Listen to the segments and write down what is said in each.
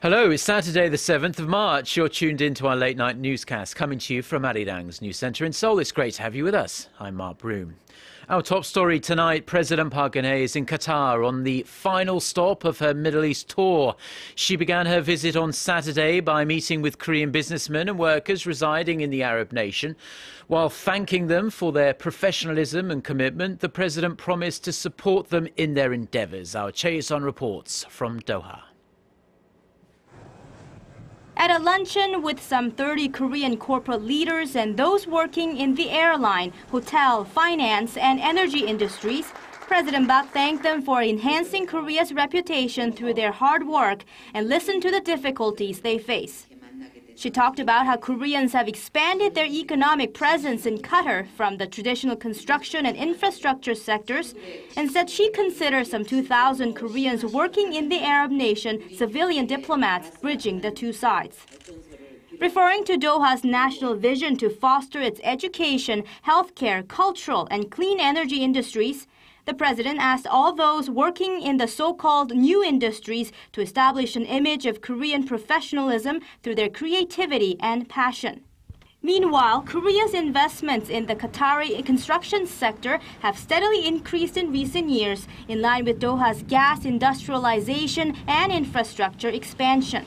Hello, it's Saturday the 7th of March. You're tuned in to our late night newscast coming to you from Arirang's news centre in Seoul. It's great to have you with us. I'm Mark Broome. Our top story tonight, President Park Geun-hye is in Qatar on the final stop of her Middle East tour. She began her visit on Saturday by meeting with Korean businessmen and workers residing in the Arab nation. While thanking them for their professionalism and commitment, the president promised to support them in their endeavours. Our Choi You-sun reports from Doha. At a luncheon with some 30 Korean corporate leaders and those working in the airline, hotel, finance, and energy industries, President Park thanked them for enhancing Korea's reputation through their hard work and listened to the difficulties they face. She talked about how Koreans have expanded their economic presence in Qatar from the traditional construction and infrastructure sectors and said she considers some 2,000 Koreans working in the Arab nation civilian diplomats bridging the two sides. Referring to Doha's national vision to foster its education, healthcare, cultural, and clean energy industries, the president asked all those working in the so-called new industries to establish an image of Korean professionalism through their creativity and passion. Meanwhile, Korea's investments in the Qatari construction sector have steadily increased in recent years, in line with Doha's gas industrialization and infrastructure expansion.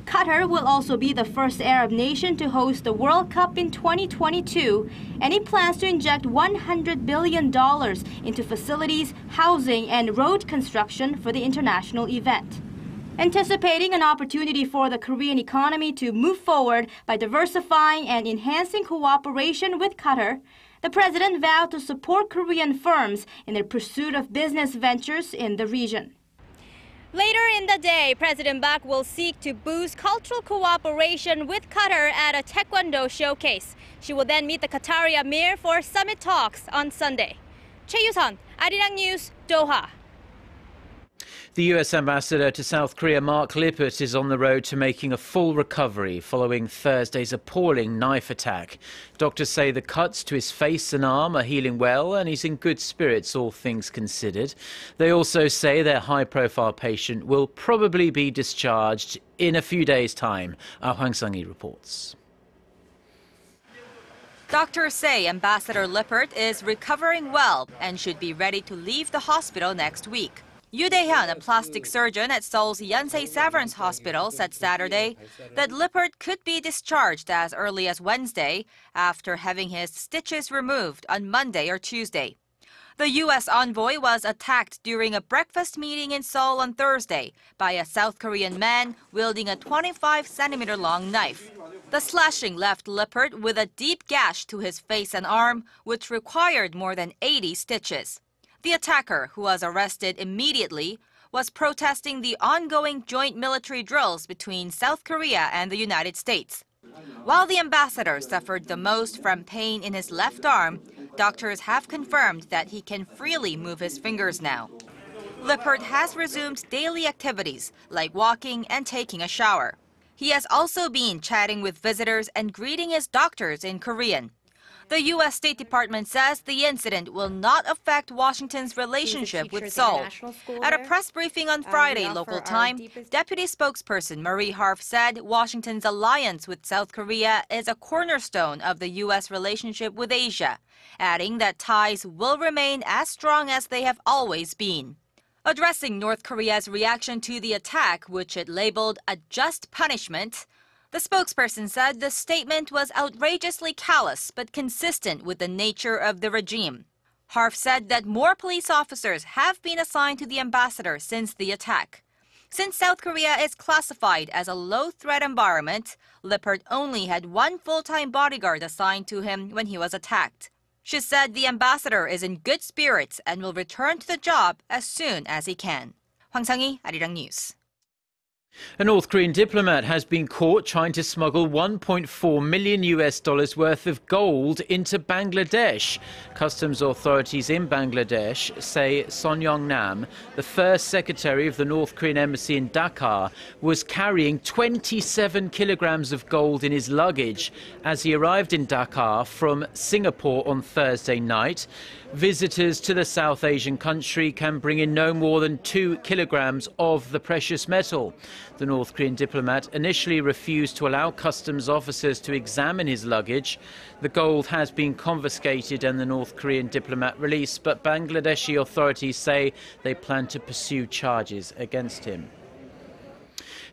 Qatar will also be the first Arab nation to host the World Cup in 2022, and it plans to inject $100 billion into facilities, housing, and road construction for the international event. Anticipating an opportunity for the Korean economy to move forward by diversifying and enhancing cooperation with Qatar, the president vowed to support Korean firms in their pursuit of business ventures in the region. Later in the day, President Park will seek to boost cultural cooperation with Qatar at a taekwondo showcase. She will then meet the Qatari Emir for summit talks on Sunday. Choi You-sun, Arirang News, Doha. The US ambassador to South Korea, Mark Lippert, is on the road to making a full recovery following Thursday's appalling knife attack. Doctors say the cuts to his face and arm are healing well and he's in good spirits, all things considered. They also say their high-profile patient will probably be discharged in a few days' time. Our Hwang Sang-hee reports. Doctors say Ambassador Lippert is recovering well and should be ready to leave the hospital next week. Yoo Dae-hyun, a plastic surgeon at Seoul's Yeonsei Severance Hospital, said Saturday that Lippert could be discharged as early as Wednesday after having his stitches removed on Monday or Tuesday. The U.S. envoy was attacked during a breakfast meeting in Seoul on Thursday by a South Korean man wielding a 25-centimeter-long knife. The slashing left Lippert with a deep gash to his face and arm, which required more than 80 stitches. The attacker, who was arrested immediately, was protesting the ongoing joint military drills between South Korea and the United States. While the ambassador suffered the most from pain in his left arm, doctors have confirmed that he can freely move his fingers now. Lippert has resumed daily activities like walking and taking a shower. He has also been chatting with visitors and greeting his doctors in Korean. The U.S. State Department says the incident will not affect Washington's relationship with Seoul. At a press briefing on Friday local time, Deputy Spokesperson Marie Harf said Washington's alliance with South Korea is a cornerstone of the U.S. relationship with Asia, adding that ties will remain as strong as they have always been. Addressing North Korea's reaction to the attack, which it labeled a just punishment, the spokesperson said the statement was outrageously callous but consistent with the nature of the regime. Harf said that more police officers have been assigned to the ambassador since the attack. Since South Korea is classified as a low-threat environment, Lippert only had one full-time bodyguard assigned to him when he was attacked. She said the ambassador is in good spirits and will return to the job as soon as he can. Hwang Sang-hee, Arirang News. A North Korean diplomat has been caught trying to smuggle $1.4 million worth of gold into Bangladesh. Customs authorities in Bangladesh say Son Young-nam, the first secretary of the North Korean embassy in Dhaka, was carrying 27 kilograms of gold in his luggage as he arrived in Dhaka from Singapore on Thursday night. Visitors to the South Asian country can bring in no more than 2 kilograms of the precious metal. The North Korean diplomat initially refused to allow customs officers to examine his luggage. The gold has been confiscated and the North Korean diplomat released, but Bangladeshi authorities say they plan to pursue charges against him.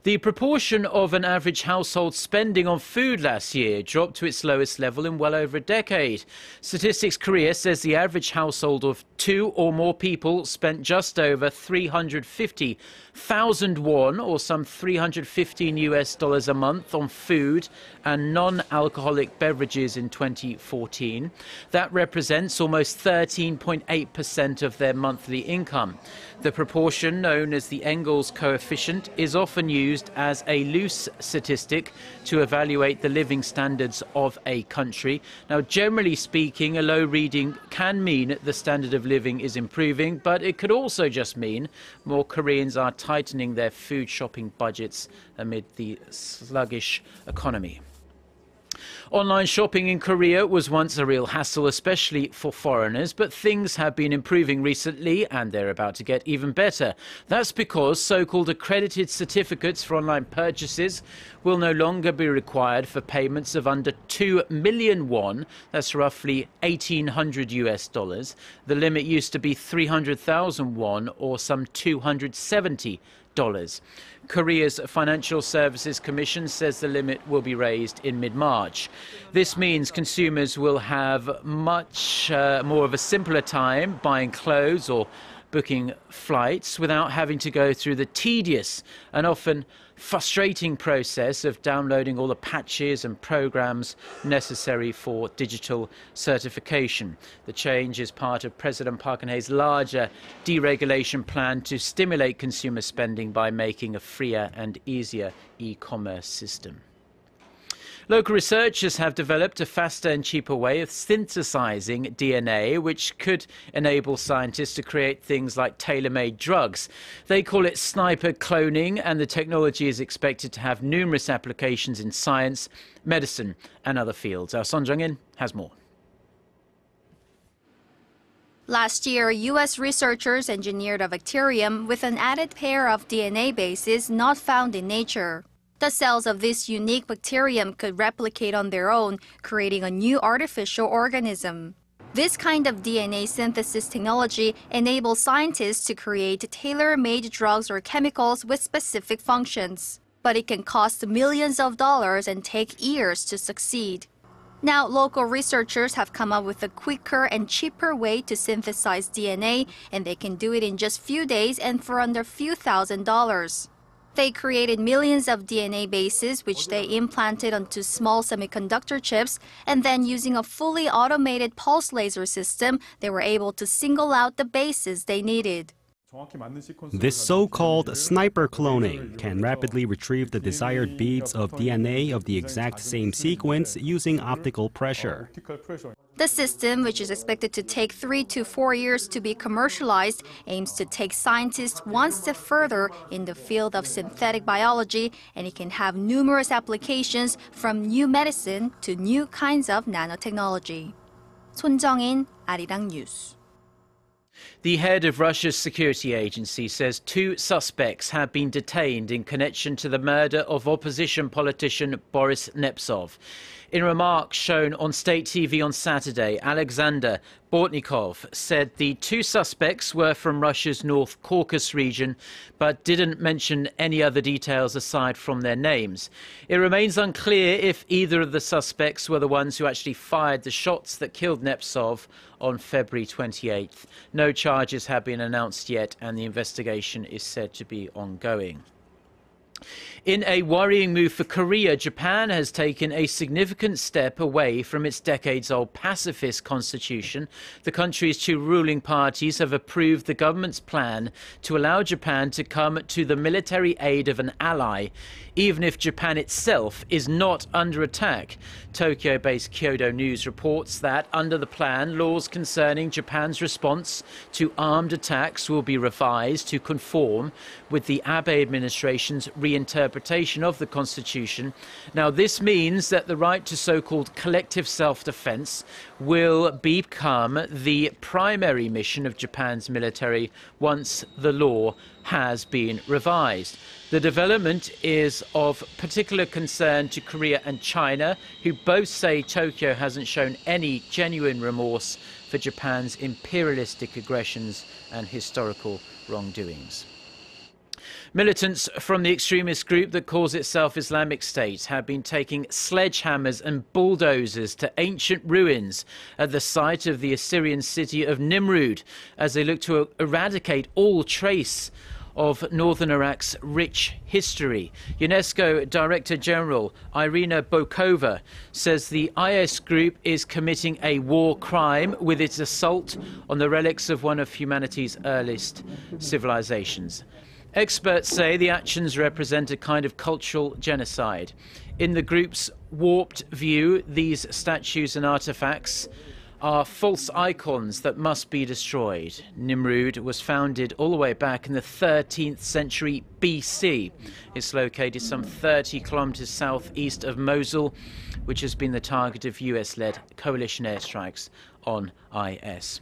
The proportion of an average household spending on food last year dropped to its lowest level in well over a decade. Statistics Korea says the average household of 2 or more people spent just over 350,000 won, or some $315 a month, on food and non-alcoholic beverages in 2014. That represents almost 13.8% of their monthly income. The proportion, known as the Engels coefficient, is often used as a loose statistic to evaluate the living standards of a country. Now, generally speaking, a low reading can mean the standard of living is improving, but it could also just mean more Koreans are tightening their food shopping budgets amid the sluggish economy. Online shopping in Korea was once a real hassle, especially for foreigners, but things have been improving recently and they're about to get even better. That's because so-called accredited certificates for online purchases will no longer be required for payments of under 2 million won. That's roughly $1,800. The limit used to be 300,000 won, or some $270. Korea's Financial Services Commission says the limit will be raised in mid-March. This means consumers will have much more of a simpler time buying clothes or booking flights without having to go through the tedious and often frustrating process of downloading all the patches and programs necessary for digital certification. The change is part of President Park Geun-hye's larger deregulation plan to stimulate consumer spending by making a freer and easier e-commerce system. Local researchers have developed a faster and cheaper way of synthesizing DNA, which could enable scientists to create things like tailor-made drugs. They call it sniper cloning, and the technology is expected to have numerous applications in science, medicine and other fields. Our Son Jung-in has more. Last year, U.S. researchers engineered a bacterium with an added pair of DNA bases not found in nature. The cells of this unique bacterium could replicate on their own, creating a new artificial organism. This kind of DNA synthesis technology enables scientists to create tailor-made drugs or chemicals with specific functions. But it can cost millions of dollars and take years to succeed. Now, local researchers have come up with a quicker and cheaper way to synthesize DNA, and they can do it in just few days and for under few $1,000s. They created millions of DNA bases, which they implanted onto small semiconductor chips, and then using a fully automated pulse laser system, they were able to single out the bases they needed. This so-called sniper cloning can rapidly retrieve the desired beads of DNA of the exact same sequence using optical pressure. The system, which is expected to take 3 to 4 years to be commercialized, aims to take scientists one step further in the field of synthetic biology, and it can have numerous applications from new medicine to new kinds of nanotechnology. Son Jung-in, Arirang News. The head of Russia's security agency says 2 suspects have been detained in connection to the murder of opposition politician Boris Nemtsov. In remarks shown on state TV on Saturday, Alexander Bortnikov said the 2 suspects were from Russia's North Caucasus region, but didn't mention any other details aside from their names. It remains unclear if either of the suspects were the ones who actually fired the shots that killed Nemtsov on February 28th. No charges have been announced yet, and the investigation is said to be ongoing. In a worrying move for Korea, Japan has taken a significant step away from its decades-old pacifist constitution. The country's 2 ruling parties have approved the government's plan to allow Japan to come to the military aid of an ally, even if Japan itself is not under attack. Tokyo-based Kyodo News reports that under the plan, laws concerning Japan's response to armed attacks will be revised to conform with the Abe administration's reinterpretation of the constitution. Now, this means that the right to so-called collective self-defense will become the primary mission of Japan's military once the law has been revised. The development is of particular concern to Korea and China, who both say Tokyo hasn't shown any genuine remorse for Japan's imperialistic aggressions and historical wrongdoings. Militants from the extremist group that calls itself Islamic State have been taking sledgehammers and bulldozers to ancient ruins at the site of the Assyrian city of Nimrud as they look to eradicate all trace of northern Iraq's rich history. UNESCO Director General Irina Bokova says the IS group is committing a war crime with its assault on the relics of one of humanity's earliest civilizations. Experts say the actions represent a kind of cultural genocide. In the group's warped view, these statues and artifacts are false icons that must be destroyed. Nimrud was founded all the way back in the 13th century BC. It's located some 30 kilometers southeast of Mosul, which has been the target of US-led coalition airstrikes on IS.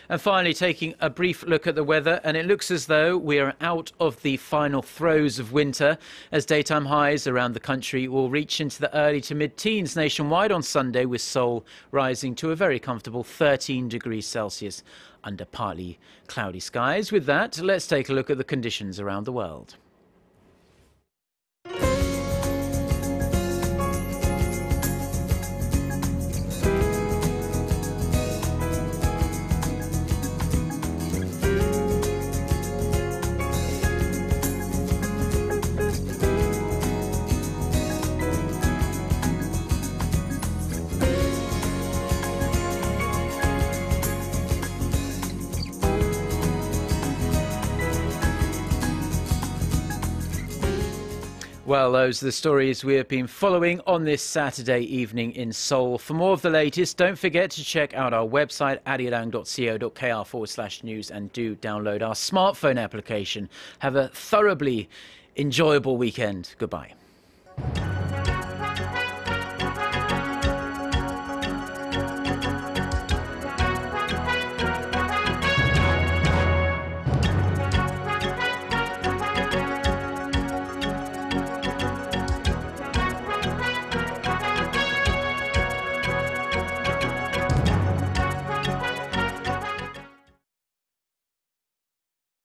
And finally, taking a brief look at the weather, and it looks as though we are out of the final throes of winter, as daytime highs around the country will reach into the early to mid-teens nationwide on Sunday, with Seoul rising to a very comfortable 13 degrees Celsius under partly cloudy skies. With that, let's take a look at the conditions around the world. Well, those are the stories we have been following on this Saturday evening in Seoul. For more of the latest, don't forget to check out our website, arirang.co.kr/news, and do download our smartphone application. Have a thoroughly enjoyable weekend. Goodbye.